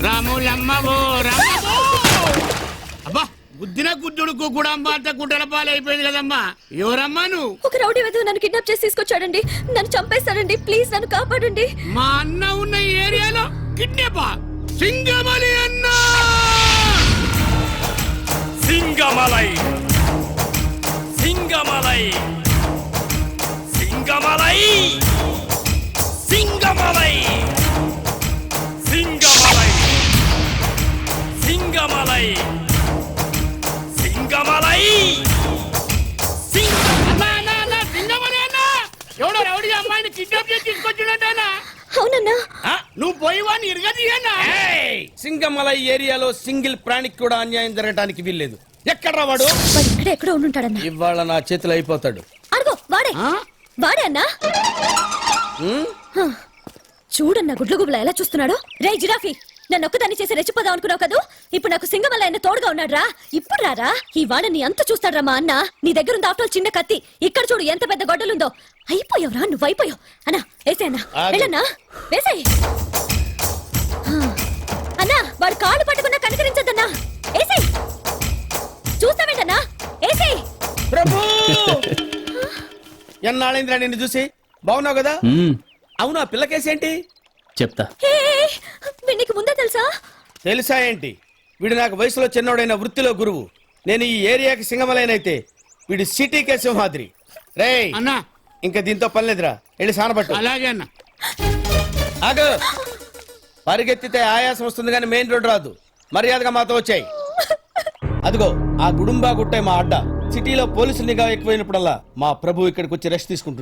రాములమ్మవో రామవో. అబ్బా గుద్దిన గుద్దుడుకు గుడంబ అంతా గుడ్డల పాలు అయిపోయింది కదమ్మా. ఎవరమ్మా నువ్వు? ఒక రౌడీ వెధవ నన్ను కిడ్నాప్ చేసి తీసుకొచ్చాడండి. నన్ను చంపేస్తాడండి. ప్లీజ్ నన్ను కాపాడండి. మా అన్న ఉన్న ఏరియాలో కిడ్నాపా? సింగమలి అన్న! సింగమలై సింగమలై సింగమలై సింగమలై సింగమలై సింగమలై సింగమలై సింగమలి అన్న! ఎవడో రౌడీ అమ్మాయిని కిడ్నాప్ చేసి తీసుకొచ్చినట్టేనా? అవునన్నా. నువ్వు పోయి వాడిని ఇరగదీయన్నా. సింగమలై ఏరియాలో సింగిల్ ప్రాణికి కూడా అన్యాయం జరగడానికి వీల్లేదు. ఎక్కడ్రా వాడు? వాడు ఇక్కడే ఎక్కడో ఉండుంటాడన్నా. ఇవాళ నా చేతిలో అయిపోతాడు. అడుగో వాడే. వాడే అన్నా. చూడన్నా గుడ్లు గుబులా ఎలా చూస్తున్నాడు. రే జిరాఫీ, నన్ను ఒక్కదాన్ని చేసి రెచ్చిపోదాం అనుకున్నావు కదూ. ఇప్పుడు నాకు సింగమల్ల ఆయన తోడుగా ఉన్నాడు రా. ఇప్పుడు రారా. ఈ వాడని అంత చూస్తాడ్రా మా అన్న. నీ దగ్గర ఉంది ఆఫ్టర్ చిన్న కత్తి. ఇక్కడ చూడు ఎంత పెద్ద గొడ్డలుందో. అయిపోయావురా నువ్వు, అయిపోయావు. అన్నా వేసే అన్నా, వెళ్ళన్నా వేసేయ్. అన్నా వాడు కాళ్ళు పట్టుకున్నా కనికరించద్దన్నా. వేసేయ్. చూస్తావేంటన్నా, వేసేయ్. ప్రభు ఎన్నాళ్ళైందిరా నిన్ను చూసి. బాగున్నావు కదా? అవును, ఆ పిల్లకేసేంటి చెప్తా. నీకు ముందే తెలుసా? తెలుసా ఏంటి? వీడు నాకు వయసులో చిన్నోడైన వృత్తిలో గురువు. నేను ఈ ఏరియాకి సింగమలైనైతే వీడు సిటీకే సింహాద్రి. రేయ్ అన్నా, ఇంకా దీంతో పనిలేదురా, వెళ్ళి సానపట్టు. అలాగే అన్న. ఆగు. పరిగెత్తితే ఆయాసం వస్తుంది కానీ మెయిన్ రోడ్ రాదు. మర్యాదగా మాతో వచ్చాయి. అదిగో ఆ గుడుంబా గుట్టే మా అడ్డ. సిటీలో పోలీసులు నిఘా ఎక్కువైనప్పుడల్లా మా ప్రభు ఇక్కడికి వచ్చి రెస్ట్ తీసుకుంటుంటాడు.